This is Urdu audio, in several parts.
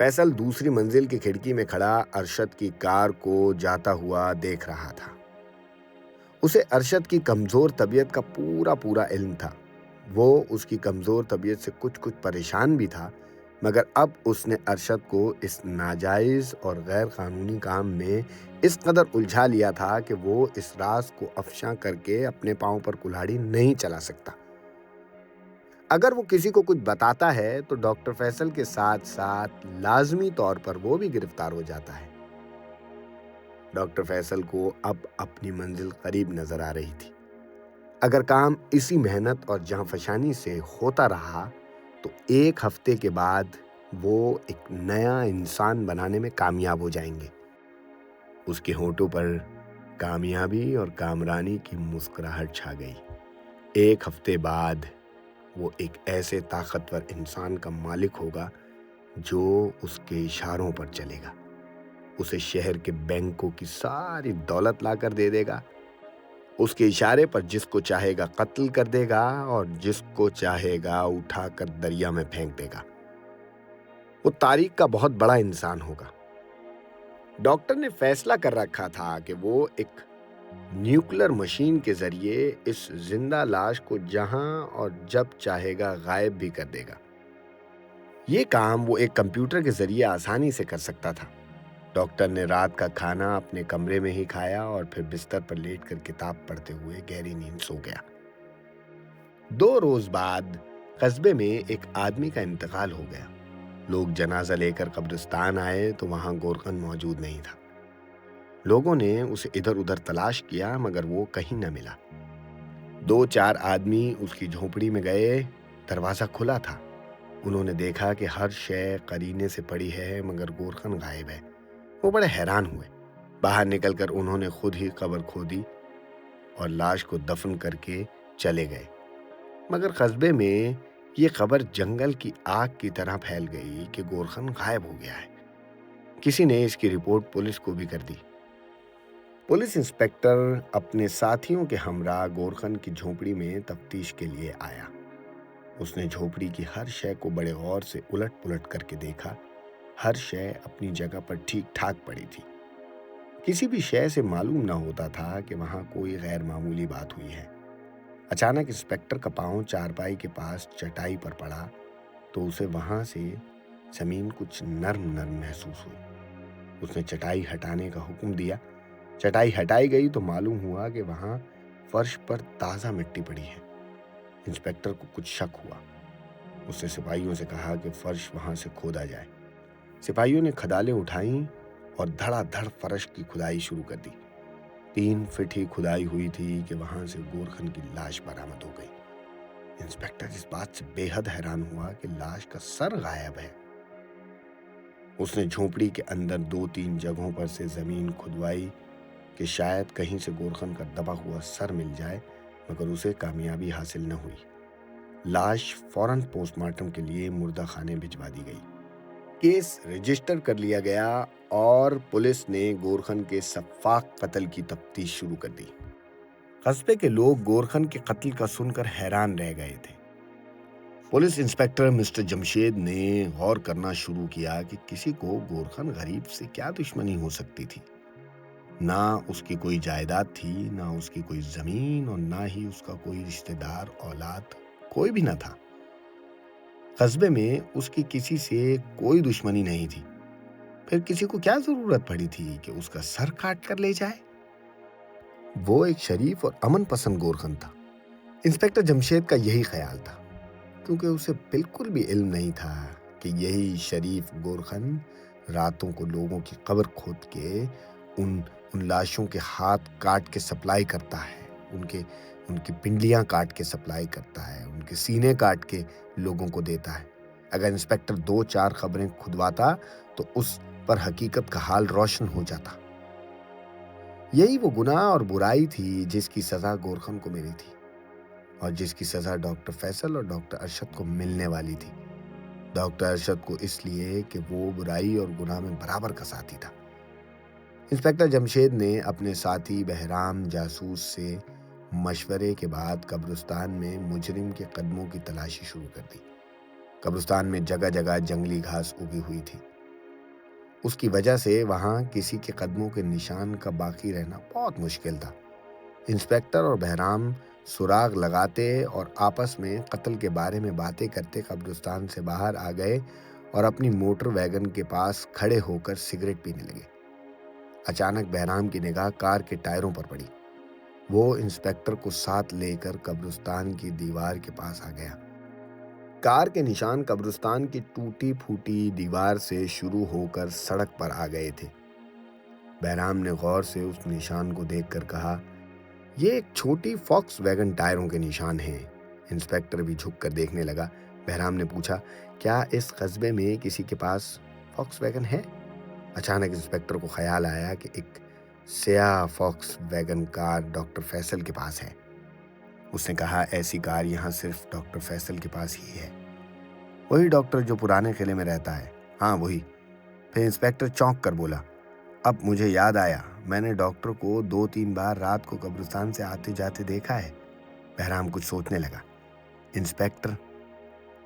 فیصل دوسری منزل کی کھڑکی میں کھڑا ارشد کی کار کو جاتا ہوا دیکھ رہا تھا۔ اسے ارشد کی کمزور طبیعت کا پورا علم تھا۔ وہ اس کی کمزور طبیعت سے کچھ پریشان بھی تھا، مگر اب اس نے ارشد کو اس ناجائز اور غیر قانونی کام میں اس قدر الجھا لیا تھا کہ وہ اس راز کو افشاں کر کے اپنے پاؤں پر کلہاڑی نہیں چلا سکتا۔ اگر وہ کسی کو کچھ بتاتا ہے تو ڈاکٹر فیصل کے ساتھ ساتھ لازمی طور پر وہ بھی گرفتار ہو جاتا ہے۔ ڈاکٹر فیصل کو اب اپنی منزل قریب نظر آ رہی تھی۔ اگر کام اسی محنت اور جانفشانی سے ہوتا رہا تو ایک ہفتے کے بعد وہ ایک نیا انسان بنانے میں کامیاب ہو جائیں گے۔ اس کے ہونٹوں پر کامیابی اور کامرانی کی مسکراہٹ چھا گئی۔ ایک ہفتے بعد وہ ایک ایسے طاقتور انسان کا مالک ہوگا جو اس کے اشاروں پر چلے گا۔ اسے شہر کے بینکوں کی ساری دولت لا کر دے دے گا۔ اس کے اشارے پر جس کو چاہے گا قتل کر دے گا اور جس کو چاہے گا اٹھا کر دریا میں پھینک دے گا۔ وہ تاریخ کا بہت بڑا انسان ہوگا۔ ڈاکٹر نے فیصلہ کر رکھا تھا کہ وہ ایک نیوکلر مشین کے ذریعے اس زندہ لاش کو جہاں اور جب چاہے گا غائب بھی کر دے گا۔ یہ کام وہ ایک کمپیوٹر کے ذریعے آسانی سے کر سکتا تھا۔ ڈاکٹر نے رات کا کھانا اپنے کمرے میں ہی کھایا اور پھر بستر پر لیٹ کر کتاب پڑھتے ہوئے گہری نیند سو گیا۔ 2 روز بعد قصبے میں ایک آدمی کا انتقال ہو گیا۔ لوگ جنازہ لے کر قبرستان آئے تو وہاں گورخند موجود نہیں تھا۔ لوگوں نے اسے ادھر ادھر تلاش کیا مگر وہ کہیں نہ ملا۔ 2-4 آدمی اس کی جھونپڑی میں گئے۔ دروازہ کھلا تھا۔ انہوں نے دیکھا کہ ہر شے قرینے سے پڑی ہے مگر گورخند غائب ہے۔ وہ بڑے حیران ہوئے۔ باہر نکل کر انہوں نے خود ہی قبر کھودی اور لاش کو دفن کر کے چلے گئے۔ مگر قصبے میں یہ خبر جنگل کی آگ کی طرح پھیل گئی کہ گورخند غائب ہو گیا ہے۔ کسی نے اس کی رپورٹ پولیس کو بھی کر دی۔ پولیس انسپکٹر اپنے ساتھیوں کے ہمراہ گورخند کی جھونپڑی میں تفتیش کے لیے آیا۔ اس نے جھونپڑی کی ہر شے کو بڑے غور سے الٹ پلٹ کر کے دیکھا۔ ہر شے اپنی جگہ پر ٹھیک ٹھاک پڑی تھی۔ کسی بھی شے سے معلوم نہ ہوتا تھا کہ وہاں کوئی غیر معمولی بات ہوئی ہے۔ اچانک انسپکٹر کا پاؤں چارپائی کے پاس چٹائی پر پڑا تو اسے وہاں سے زمین کچھ نرم محسوس ہوئی۔ اس نے چٹائی ہٹانے کا حکم دیا۔ چٹائی ہٹائی گئی تو معلوم ہوا کہ وہاں فرش پر تازہ مٹی پڑی ہے۔ انسپکٹر کو کچھ شک ہوا۔ اس نے سپاہیوں سے کہا کہ فرش وہاں سے کھودا جائے۔ سپاہیوں نے کھدالیں اٹھائیں اور دھڑا دھڑ فرش کی کھدائی شروع کر دی۔ 3 فٹ ہی کھدائی ہوئی تھی کہ وہاں سے گورخند کی لاش برآمد ہو گئی۔ انسپکٹر اس بات سے بے حد حیران ہوا کہ لاش کا سر غائب ہے۔ اس نے جھونپڑی کے اندر 2-3 جگہوں پر سے زمین کھدوائی کہ شاید کہیں سے گورخند کا دبا ہوا سر مل جائے، مگر اسے کامیابی حاصل نہ ہوئی۔ لاش فوراً پوسٹ مارٹم کے لیے مردہ خانے بھجوا دی گئی۔ کیس رجسٹر کر لیا گیا اور پولیس نے گورخند کے سفاک قتل کی تفتیش شروع کر دی۔ قصبے کے لوگ گورخند کے قتل کا سن کر حیران رہ گئے تھے۔ پولیس انسپکٹر مسٹر جمشید نے غور کرنا شروع کیا کہ کسی کو گورخند غریب سے کیا دشمنی ہو سکتی تھی۔ نہ اس کی کوئی جائیداد تھی، نہ اس کی کوئی زمین اور نہ ہی اس کا کوئی رشتہ دار، اولاد کوئی بھی نہ تھا۔ قصبے میں اس کی کسی سے کوئی دشمنی نہیں تھی، پھر کسی کو کیا ضرورت پڑی تھی کہ اس کا سر کاٹ کر لے جائے؟ وہ ایک شریف اور امن پسند گورخند تھا۔ انسپکٹر جمشید کا یہی خیال تھا، کیونکہ اسے بالکل بھی علم نہیں تھا کہ یہی شریف گورخند راتوں کو لوگوں کی قبر کھود کے ان لاشوں کے ہاتھ کاٹ کے سپلائی کرتا ہے، ان کی پنڈلیاں کاٹ کے سپلائی کرتا ہے، ان کے سینے کاٹ کے لوگوں کو دیتا ہے۔ اگر انسپکٹر 2-4 خبریں کھدواتا تو اس پر حقیقت کا حال روشن ہو جاتا۔ یہی وہ گناہ اور برائی تھی جس کی سزا گورخند کو ملی تھی اور جس کی سزا ڈاکٹر فیصل اور ڈاکٹر ارشد کو ملنے والی تھی۔ ڈاکٹر ارشد کو اس لیے کہ وہ برائی اور گناہ میں برابر کا ساتھی تھا۔ انسپکٹر جمشید نے اپنے ساتھی بہرام جاسوس سے مشورے کے بعد قبرستان میں مجرم کے قدموں کی تلاشی شروع کر دی۔ قبرستان میں جگہ جگہ جنگلی گھاس اگی ہوئی تھی۔ اس کی وجہ سے وہاں کسی کے قدموں کے نشان کا باقی رہنا بہت مشکل تھا۔ انسپکٹر اور بہرام سراغ لگاتے اور آپس میں قتل کے بارے میں باتیں کرتے قبرستان سے باہر آ گئے اور اپنی موٹر ویگن کے پاس کھڑے ہو کر سگریٹ پینے لگے۔ اچانک بہرام کی نگاہ کار کے ٹائروں پر پڑی۔ وہ انسپکٹر کو ساتھ لے کر قبرستان کی دیوار کے پاس آ گیا۔ کار کے نشان قبرستان کی ٹوٹی پھوٹی دیوار سے شروع ہو کر سڑک پر آ گئے تھے۔ بہرام نے غور سے اس نشان کو دیکھ کر کہا، یہ ایک چھوٹی فاکس ویگن ٹائروں کے نشان ہیں۔ انسپکٹر بھی جھک کر دیکھنے لگا۔ بہرام نے پوچھا، کیا اس قصبے میں کسی کے پاس فاکس ویگن ہے؟ اچانک انسپکٹر کو خیال آیا کہ ایک سیاہ فاکس ویگن کار ڈاکٹر فیصل کے پاس ہے۔ اس نے کہا، ایسی کار یہاں صرف ڈاکٹر فیصل کے پاس ہی ہے۔ وہی ڈاکٹر جو پرانے قلعے میں رہتا ہے؟ ہاں وہی۔ پھر انسپکٹر چونک کر بولا، اب مجھے یاد آیا، میں نے ڈاکٹر کو 2-3 بار رات کو قبرستان سے آتے جاتے دیکھا ہے۔ بہرام کچھ سوچنے لگا۔ انسپکٹر،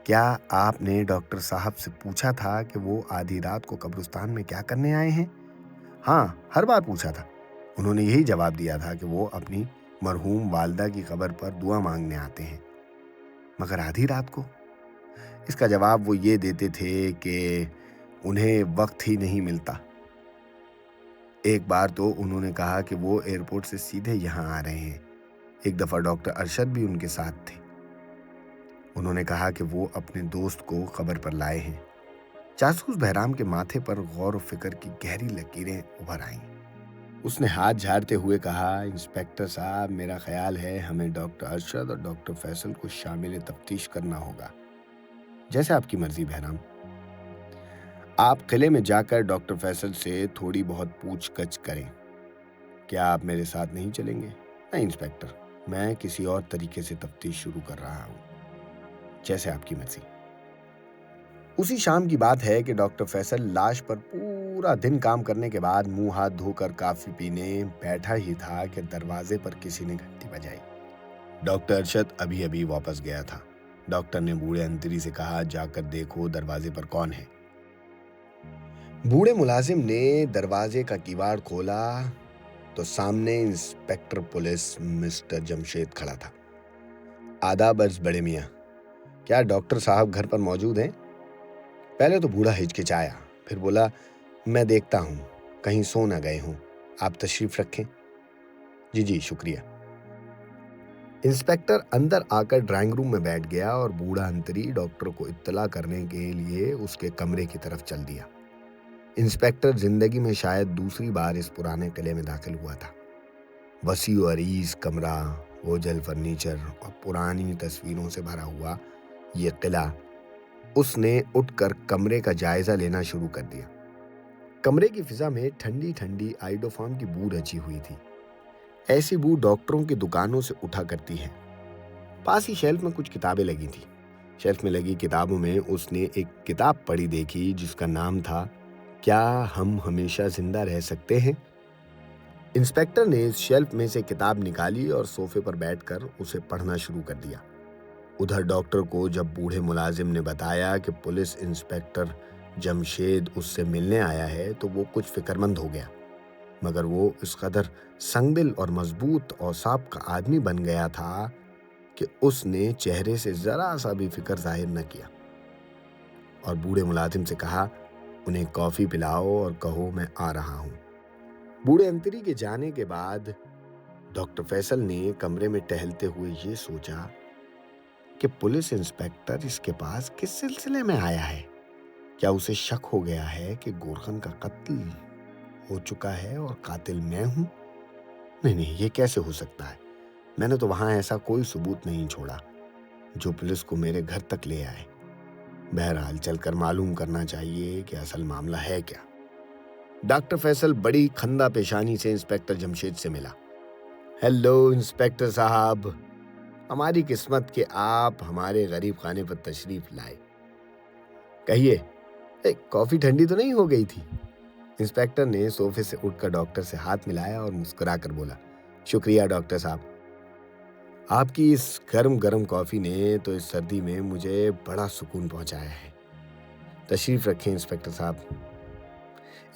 کیا آپ نے ڈاکٹر صاحب سے پوچھا تھا کہ وہ آدھی رات کو قبرستان میں کیا کرنے آئے ہیں؟ ہاں، ہر بار پوچھا تھا۔ انہوں نے یہی جواب دیا تھا کہ وہ اپنی مرحوم والدہ کی قبر پر دعا مانگنے آتے ہیں۔ مگر آدھی رات کو؟ اس کا جواب وہ یہ دیتے تھے کہ انہیں وقت ہی نہیں ملتا۔ ایک بار تو انہوں نے کہا کہ وہ ایئرپورٹ سے سیدھے یہاں آ رہے ہیں۔ ایک دفعہ ڈاکٹر ارشد بھی ان کے ساتھ تھے۔ انہوں نے کہا کہ وہ اپنے دوست کو قبر پر لائے ہیں۔ جاسوس بہرام کے ماتھے پر غور و فکر کی گہری لکیریں ابھر آئیں۔ اس نے ہاتھ جھاڑتے ہوئے کہا، انسپکٹر صاحب، میرا خیال ہے ہمیں ڈاکٹر ارشد اور ڈاکٹر فیصل کو شامل تفتیش کرنا ہوگا۔ جیسے آپ کی مرضی بہرام۔ آپ قلعے میں جا کر ڈاکٹر فیصل سے تھوڑی بہت پوچھ گچھ کریں۔ کیا آپ میرے ساتھ نہیں چلیں گے؟ نہیں انسپکٹر، میں کسی اور طریقے سے تفتیش شروع کر رہا ہوں۔ جیسے آپ کی مرضی۔ اسی شام کی بات ہے کہ ڈاکٹر فیصل لاش پر پورا دن کام کرنے کے بعد منہ ہاتھ دھو کر کافی پینے بیٹھا ہی تھا کہ دروازے پر کسی نے گھنٹی بجائی۔ ڈاکٹر ارشد ابھی واپس گیا تھا۔ ڈاکٹر نے بوڑھے انتری سے کہا، جا کر دیکھو دروازے پر کون ہے۔ بوڑھے ملازم نے دروازے کا کیواڑ کھولا تو سامنے انسپکٹر پولیس مسٹر جمشید کھڑا تھا۔ آداب عرض بڑے میاں، کیا ڈاکٹر صاحب گھر پر موجود ہیں؟ پہلے تو بوڑھا ہچکچایا، پھر بولا، میں دیکھتا ہوں، کہیں سو نہ گئے ہوں، آپ تشریف رکھیں۔ جی شکریہ۔ انسپکٹر اندر آ کر ڈرائنگ روم میں بیٹھ گیا اور بوڑھا انتری ڈاکٹر کو اطلاع کرنے کے لیے اس کے کمرے کی طرف چل دیا۔ انسپکٹر زندگی میں شاید دوسری بار اس پرانے قلعے میں داخل ہوا تھا۔ وسیع و عریض کمرہ، اوجل فرنیچر اور پرانی تصویروں سے بھرا ہوا یہ قلعہ۔ اس نے اٹھ کر کمرے کا جائزہ لینا شروع کر دیا۔ کمرے کی فضا میں ٹھنڈی ٹھنڈی آئیڈوفام کی بو رچی ہوئی تھی۔ ایسی بو ڈاکٹروں کی دکانوں سے اٹھا کرتی ہے۔ پاس ہی شیلف میں کچھ کتابیں لگی تھیں۔ شیلف میں لگی کتابوں میں اس نے ایک کتاب پڑھی دیکھی جس کا نام تھا، کیا ہم ہمیشہ زندہ رہ سکتے ہیں؟ انسپکٹر نے اس شیلف میں سے کتاب نکالی اور صوفے پر بیٹھ کر اسے پڑھنا شروع کر دیا۔ ادھر ڈاکٹر کو جب بوڑھے ملازم نے بتایا کہ پولیس انسپکٹر جمشید اس سے ملنے آیا ہے تو وہ کچھ فکرمند ہو گیا، مگر وہ اس قدر سنگ دل اور مضبوط اوصاف کا آدمی بن گیا تھا کہ اس نے چہرے سے ذرا سا بھی فکر ظاہر نہ کیا اور بوڑھے ملازم سے کہا، انہیں کافی پلاؤ اور کہو میں آ رہا ہوں۔ بوڑھے انتری کے جانے کے بعد ڈاکٹر فیصل نے کمرے میں ٹہلتے ہوئے یہ سوچا کہ پولیس انسپکٹر اس کے پاس کس سلسلے میں آیا ہے؟ کیا اسے شک ہو گیا ہے کہ گورخن کا قتل ہو چکا ہے اور قاتل میں ہوں؟ نہیں، یہ کیسے ہو سکتا ہے؟ میں نے تو وہاں ایسا کوئی ثبوت نہیں چھوڑا جو پولیس کو میرے گھر تک لے آئے۔ بہرحال چل کر معلوم کرنا چاہیے کہ اصل معاملہ ہے کیا۔ ڈاکٹر فیصل بڑی خندہ پیشانی سے انسپکٹر جمشید سے ملا۔ ہیلو انسپکٹر صاحب، ہماری قسمت کہ آپ ہمارے غریب خانے پر تشریف لائے۔ کہیے، کافی ٹھنڈی تو نہیں ہو گئی تھی؟ انسپکٹر نے صوفے سے اٹھ کر ڈاکٹر سے ہاتھ ملایا اور مسکرا کر بولا، شکریہ ڈاکٹر صاحب، آپ کی اس گرم کافی نے تو اس سردی میں مجھے بڑا سکون پہنچایا ہے۔ تشریف رکھیں انسپکٹر صاحب۔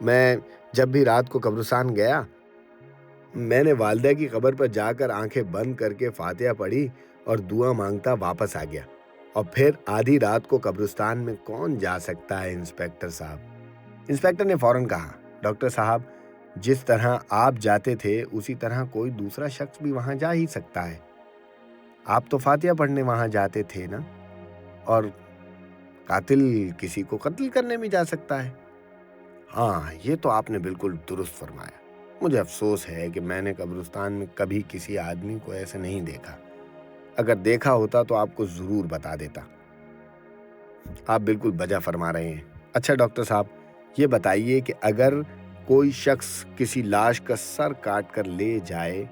میں جب بھی رات کو قبرستان گیا، میں نے والدہ کی قبر پر جا کر آنکھیں بند کر کے فاتحہ پڑھی اور دعا مانگتا واپس آ گیا۔ اور پھر آدھی رات کو قبرستان میں کون جا سکتا ہے انسپیکٹر صاحب؟ انسپیکٹر نے فوراً کہا، ڈاکٹر صاحب، جس طرح آپ جاتے تھے اسی طرح کوئی دوسرا شخص بھی وہاں جا ہی سکتا ہے۔ آپ تو فاتحہ پڑھنے وہاں جاتے تھے نا، اور قاتل کسی کو قتل کرنے بھی جا سکتا ہے۔ ہاں، یہ تو آپ نے بالکل درست فرمایا۔ مجھے افسوس ہے کہ میں نے قبرستان میں کبھی کسی آدمی کو ایسے نہیں دیکھا۔ اگر دیکھا ہوتا تو آپ کو ضرور بتا دیتا۔ آپ بالکل بجا فرما رہے ہیں۔ اچھا ڈاکٹر صاحب، یہ بتائیے کہ اگر کوئی شخص کسی لاش کا سر کاٹ کر لے جائے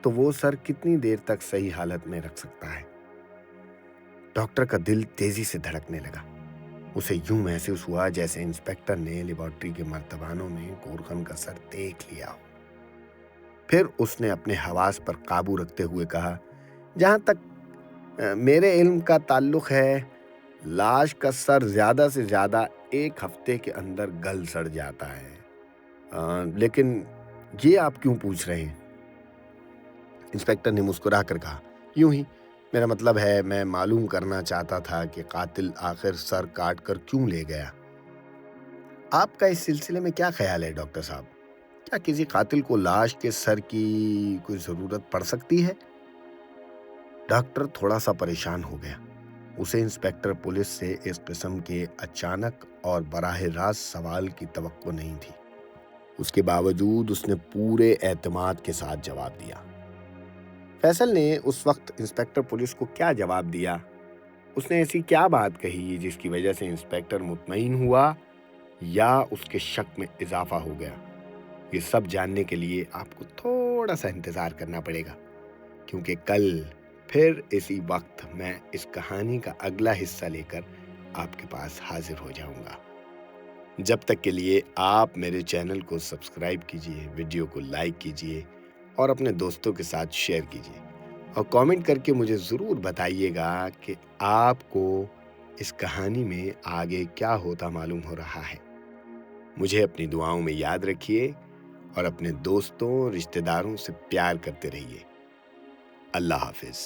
تو وہ سر کتنی دیر تک صحیح حالت میں رکھ سکتا ہے؟ ڈاکٹر کا دل تیزی سے دھڑکنے لگا۔ اسے یوں محسوس ہوا جیسے انسپیکٹر نے لیبارٹری کے مرتبانوں میں گورکھن کا سر دیکھ لیا ہو۔ پھر اس نے اپنے حواس پر قابو رکھتے ہوئے کہا، جہاں تک میرے علم کا تعلق ہے، لاش کا سر زیادہ سے زیادہ 1 ہفتے کے اندر گل سڑ جاتا ہے۔ لیکن یہ آپ کیوں پوچھ رہے ہیں؟ انسپیکٹر نے مسکرا کر کہا، یوں ہی، میرا مطلب ہے میں معلوم کرنا چاہتا تھا کہ قاتل آخر سر کاٹ کر کیوں لے گیا۔ آپ کا اس سلسلے میں کیا خیال ہے ڈاکٹر صاحب؟ کیا کسی قاتل کو لاش کے سر کی کوئی ضرورت پڑ سکتی ہے؟ ڈاکٹر تھوڑا سا پریشان ہو گیا۔ اسے انسپیکٹر پولیس سے اس قسم کے اچانک اور براہ راست سوال کی توقع نہیں تھی۔ اس کے باوجود اس نے پورے اعتماد کے ساتھ جواب دیا۔ فیصل نے اس وقت انسپیکٹر پولیس کو کیا جواب دیا؟ اس نے ایسی کیا بات کہی جس کی وجہ سے انسپیکٹر مطمئن ہوا یا اس کے شک میں اضافہ ہو گیا؟ یہ سب جاننے کے لیے آپ کو تھوڑا سا انتظار کرنا پڑے گا، کیونکہ کل پھر اسی وقت میں اس کہانی کا اگلا حصہ لے کر آپ کے پاس حاضر ہو جاؤں گا۔ جب تک کے لیے آپ میرے چینل کو سبسکرائب کیجیے، ویڈیو کو لائک کیجیے اور اپنے دوستوں کے ساتھ شیئر کیجیے، اور کامنٹ کر کے مجھے ضرور بتائیے گا کہ آپ کو اس کہانی میں آگے کیا ہوتا معلوم ہو رہا ہے۔ مجھے اپنی دعاؤں میں یاد رکھیے اور اپنے دوستوں، رشتہ داروں سے پیار کرتے رہیے۔ اللہ حافظ۔